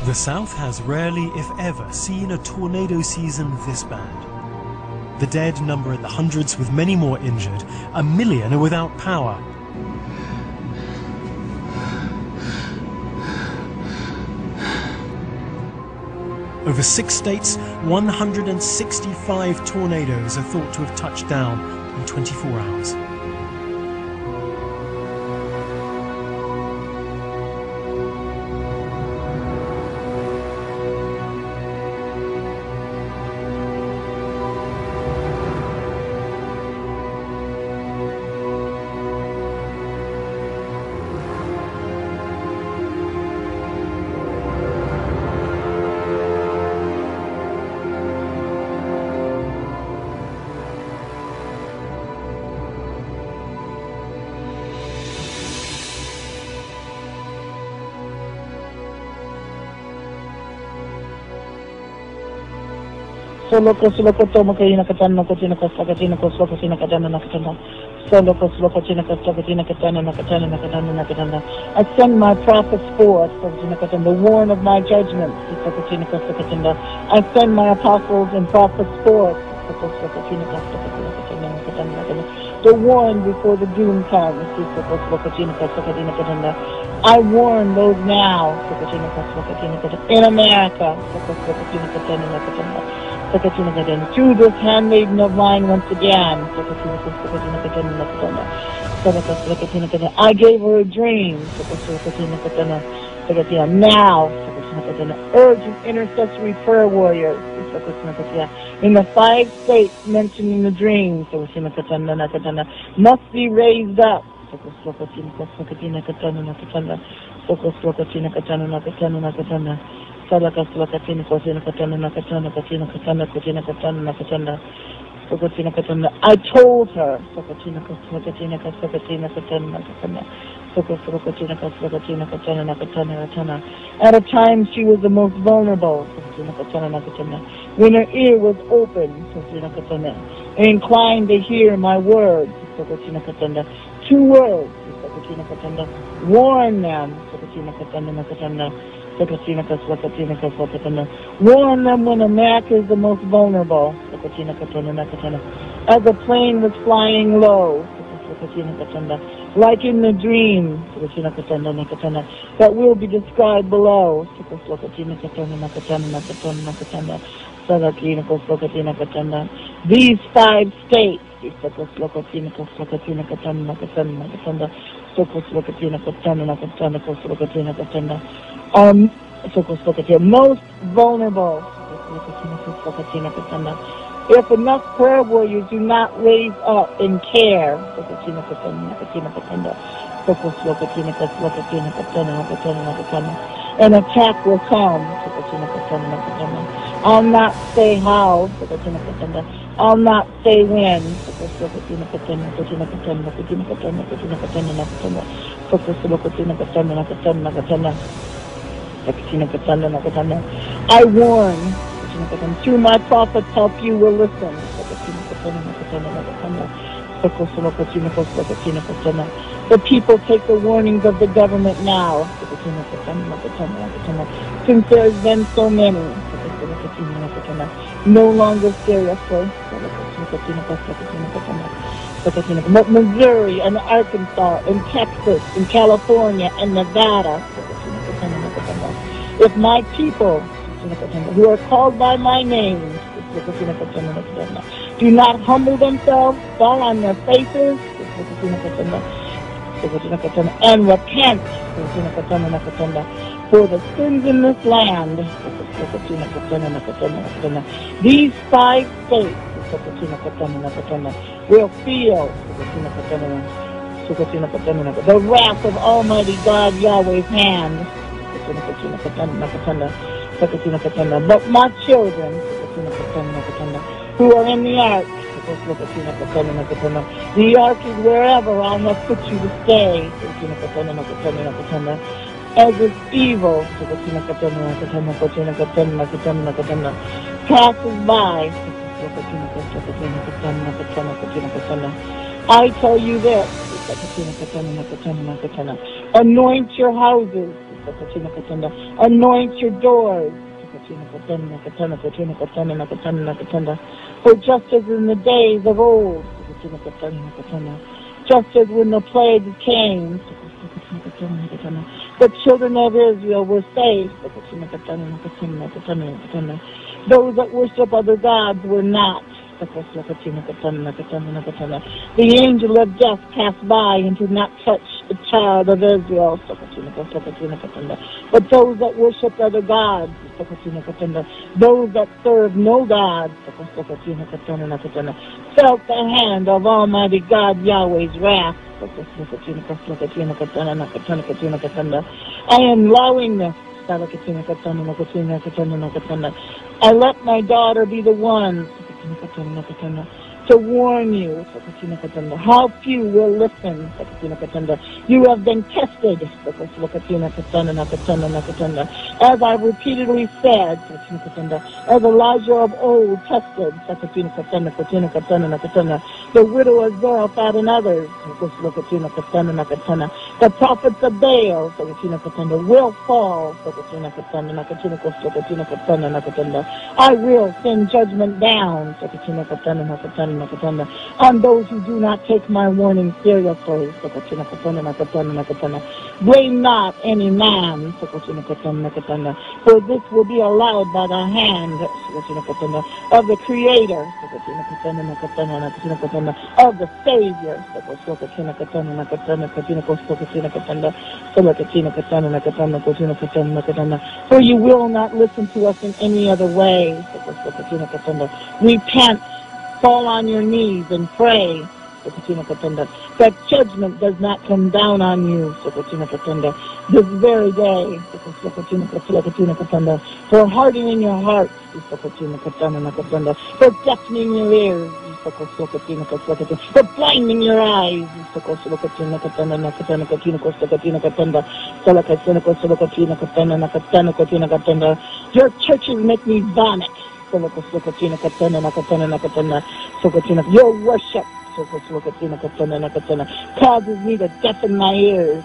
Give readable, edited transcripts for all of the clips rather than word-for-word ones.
The South has rarely, if ever, seen a tornado season this bad. The dead number in the hundreds, with many more injured. 1 million are without power. Over 6 states, 165 tornadoes are thought to have touched down in 24 hours. Solo tomo kaina katana katina kasakatina kasakatina katana nakatana. Solo katina kasakatina katana nakatana nakatana nakatana. I send my prophets forth, the warn of my judgment. I send my apostles and prophets forth, to warn before the doom comes. I warn those now in America. Through this handmaiden of mine once again. I gave her a dream. Now, urgent intercessory prayer warriors in the 5 states mentioned in the dream must be raised up. I told her at a time she was the most vulnerable, when her ear was open and inclined to hear my words. 2 words. Warn them. Warn them when America is the most vulnerable. As a plane was flying low, like in the dream that will be described below. These 5 states most vulnerable. If enough prayer warriors do not raise up and care, an attack will come. I'll not say how, I'll not say when. I warn, through my prophets help you will listen. The people take the warnings of the government now, since there has been so many. No longer seriously. But Missouri and Arkansas and Texas and California and Nevada, if my people who are called by my name do not humble themselves, fall on their faces, and repent for the sins in this land, these 5 states will feel the wrath of Almighty God Yahweh's hand. But my children who are in the ark, the ark is wherever I have put you to stay. As this evil passes by, I tell you this, anoint your houses, Anoint your doors. For just as in the days of old, just as when the plagues came, the children of Israel were saved. Those that worship other gods were not. The angel of death passed by and did not touch the child of Israel. But those that worship other gods, those that serve no God, felt the hand of Almighty God Yahweh's wrath. I am allowing this. I let my daughter be the one to warn you how few will listen. You have been tested, as I repeatedly said, as Elijah of old tested the widow of Zarephath and others. The prophets of Baal will fall. I will send judgment down on those who do not take my warning seriously. Blame not any man, for this will be allowed by the hand of the Creator, of the Savior. For you will not listen to us in any other way. Repent, fall on your knees and pray that judgment does not come down on you this very day. For hardening your hearts, for deafening your ears, for blinding your eyes. Your churches make me vomit. Your worship causes me to deafen my ears.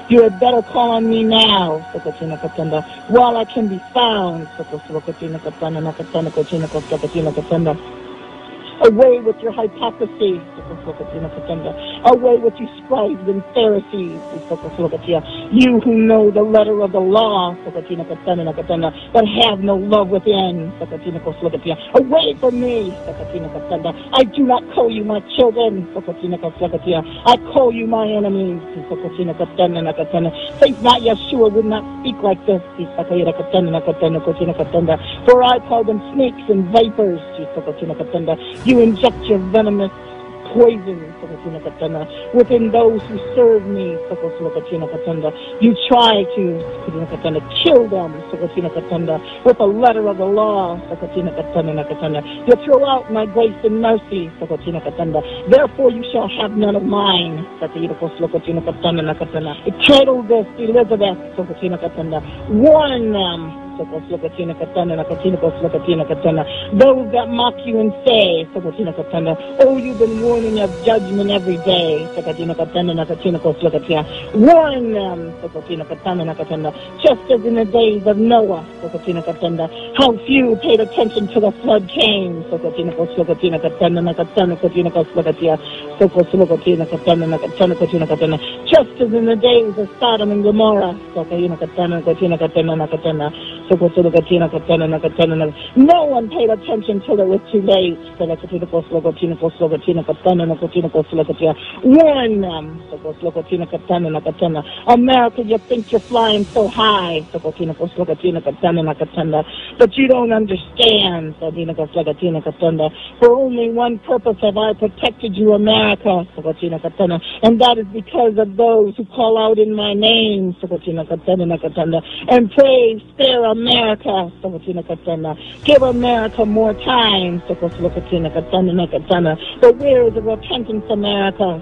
You had better call on me now while I can be found. Away with your hypocrisy. Away with you scribes and Pharisees. You who know the letter of the law, but have no love within. Away from me. I do not call you my children. I call you my enemies. Think not Yeshua would not speak like this. For I call them snakes and vipers. You inject your venomous poison within those who serve me. You try to kill them with the letter of the law. You throw out my grace and mercy. Therefore you shall have none of mine. Title this, Elizabeth. Warn them. Those that mock you and say, oh, you've been warning of judgment every day. Warn them, just as in the days of Noah, how few paid attention to the flood came. Just as in the days of Sodom and Gomorrah. No one paid attention till it was too late. Warn them. America, you think you're flying so high, but you don't understand. For only one purpose have I protected you, America, and that is because of those who call out in my name and pray, spare America. Give America more time. But where is the repentance, America?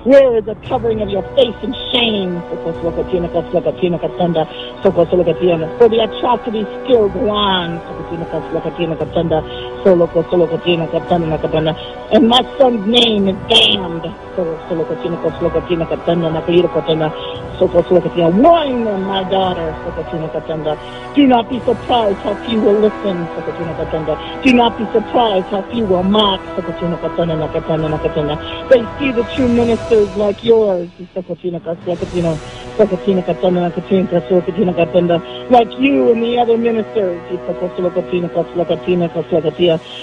Where is the covering of your face in shame? For the atrocities still go on. And my My son's name is damned. Warn them, my daughter. Do not be surprised how few will listen. Do not be surprised how few will mock. They see the true ministers like yours. Like you and the other ministers.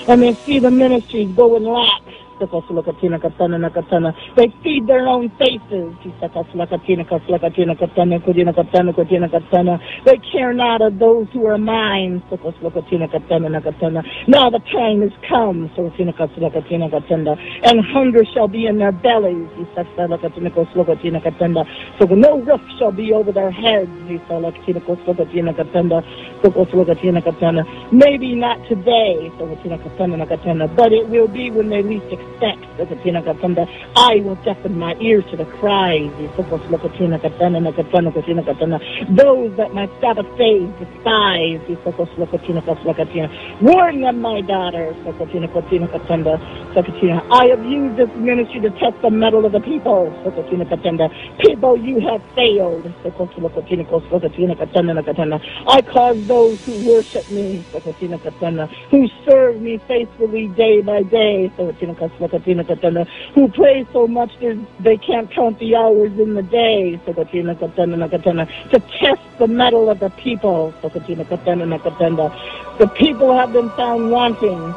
And they see the ministries go in lack. They feed their own faces. They care not of those who are mine. Now the time is come. And hunger shall be in their bellies. So no roof shall be over their heads. Maybe not today, but it will be when they least expect. I will deafen my ears to the cries. Those that my Sabbath days despise. Warn them, my daughter. I have used this ministry to test the mettle of the people. People, you have failed. I cause those who worship me, who serve me faithfully day by day, who pray so much they can't count the hours in the day, to test the mettle of the people. The people have been found wanting.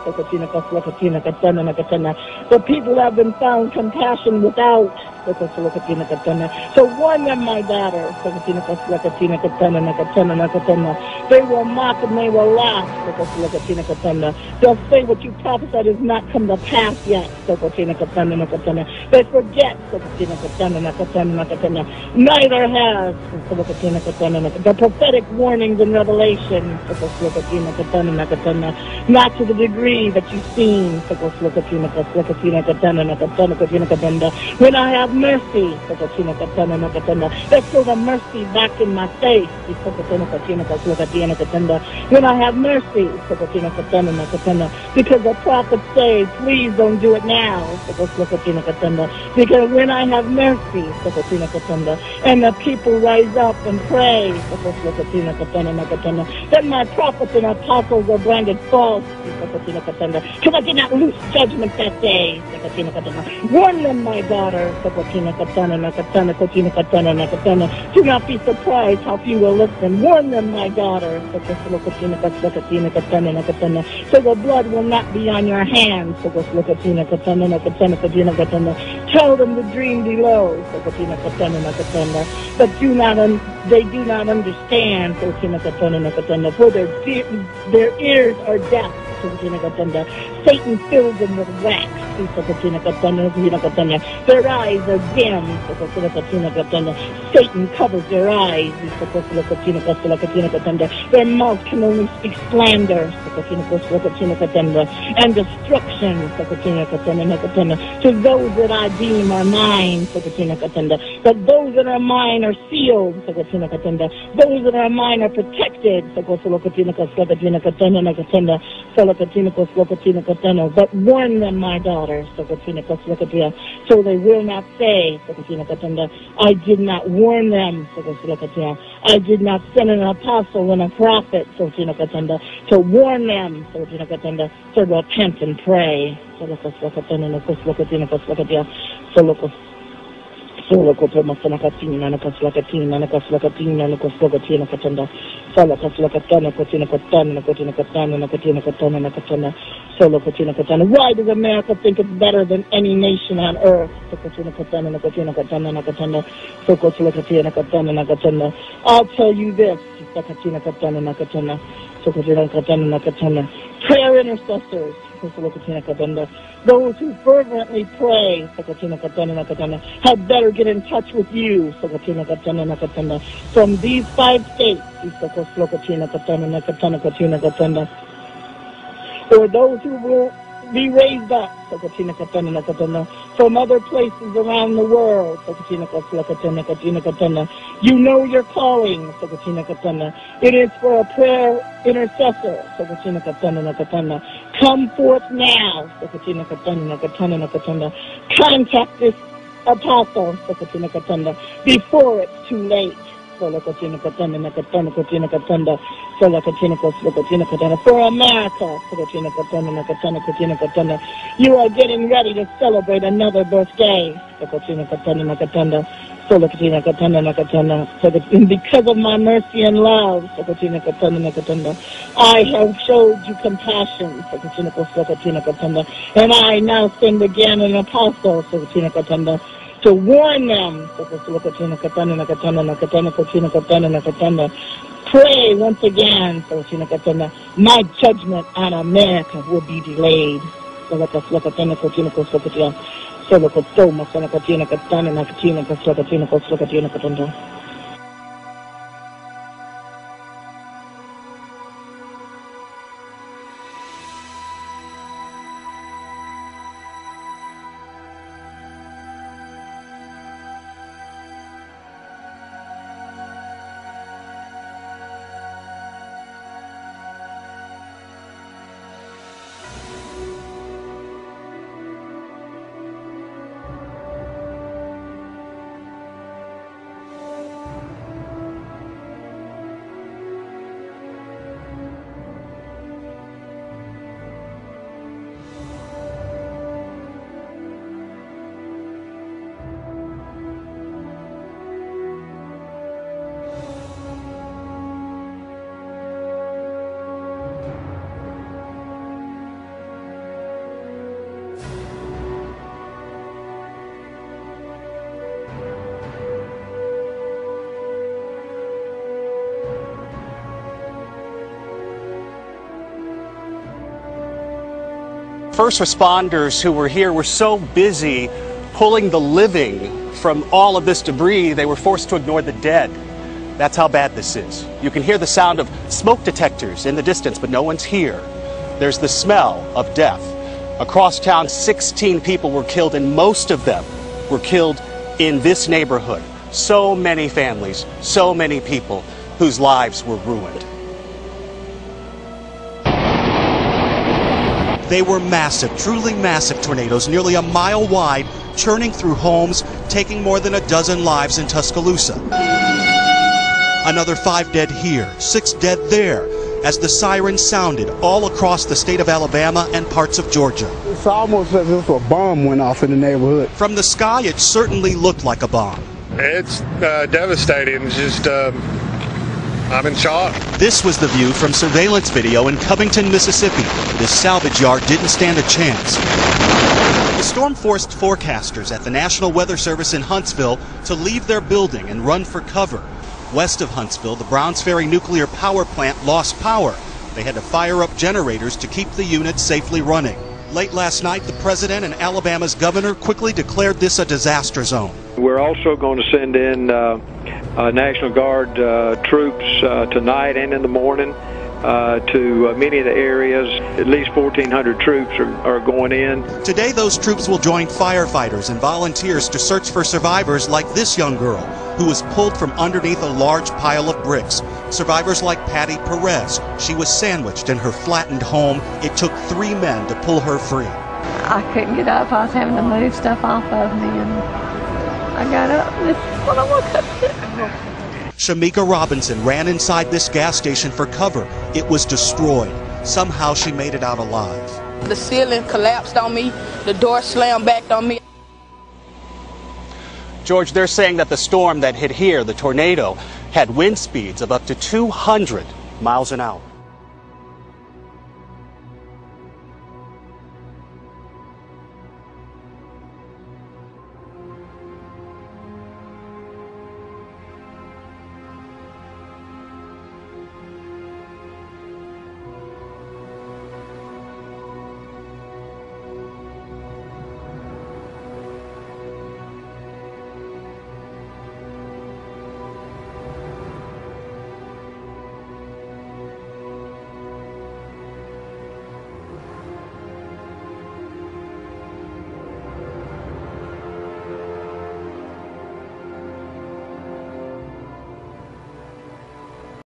The people have been found compassion without. So warn them, my daughter. They will mock and they will laugh. They'll say what you prophesied has not come to pass yet. They forget. Neither has the prophetic warnings in Revelation. Not to the degree that you've seen. When I have mercy, let's throw the mercy back in my face. When I have mercy, because the prophets say, please don't do it now. Because when I have mercy, and the people rise up and pray, then my prophets and apostles are branded false. Because I did not lose judgment that day. Warn them, my daughter. Do not be surprised how few will listen. Warn them, my daughter. So the blood will not be on your hands. Tell them the dream below. But they do not understand. For their ears are deaf. Satan fills them with wax. Their eyes are dim. Satan covers their eyes. Their mouth can only speak slander and destruction to those that I deem are mine. But those that are mine are sealed. Those that are mine are protected. But warn them, my daughter, so they will not say, I did not warn them. I did not send an apostle and a prophet to warn them, to repent and pray. Solo kotomo sana katina na kaslakatina na kaslakatina na kaslakatina katanda sala kaslakatana kotina katana na kotina katana na kotina katana na katana solo kotina katana. Why does America think it's better than any nation on earth? So kotina katana na kotina katana na katana so kaslakatina katana na katana. I'll tell you this, katina katana na katana so kotina katana na katana. Prayer intercessors. Those who fervently pray had better get in touch with you from these 5 states, or those who will be raised up from other places around the world. You know your calling. It is for a prayer intercessor. Come forth now. Contact this apostle before it's too late. For America, you are getting ready to celebrate another birthday. Because of my mercy and love, I have showed you compassion. And I now send again an apostle to warn them. Pray once again. My judgment on America will be delayed. First responders who were here were so busy pulling the living from all of this debris, they were forced to ignore the dead. That's how bad this is. You can hear the sound of smoke detectors in the distance, but no one's here. There's the smell of death. Across town, 16 people were killed, and most of them were killed in this neighborhood. So many families, so many people whose lives were ruined. They were massive, truly massive tornadoes, nearly a mile wide, churning through homes, taking more than a dozen lives in Tuscaloosa. Another 5 dead here, 6 dead there, as the sirens sounded all across the state of Alabama and parts of Georgia. It's almost as if a bomb went off in the neighborhood. From the sky, it certainly looked like a bomb. It's devastating. It's just, I'm in shock. This was the view from surveillance video in Covington, Mississippi. This salvage yard didn't stand a chance. The storm forced forecasters at the National Weather Service in Huntsville to leave their building and run for cover. West of Huntsville, the Browns Ferry nuclear power plant lost power. They had to fire up generators to keep the unit safely running. Late last night, the president and Alabama's governor quickly declared this a disaster zone. We're also going to send in National Guard troops tonight and in the morning to many of the areas. At least 1,400 troops are going in. Today, those troops will join firefighters and volunteers to search for survivors like this young girl who was pulled from underneath a large pile of bricks. Survivors like Patty Perez. She was sandwiched in her flattened home. It took 3 men to pull her free. I couldn't get up. I was having to move stuff off of me, and I got up. This is what I woke up to. Shamika Robinson ran inside this gas station for cover. It was destroyed. Somehow she made it out alive. The ceiling collapsed on me. The door slammed back on me. George, they're saying that the storm that hit here, the tornado, had wind speeds of up to 200 miles an hour.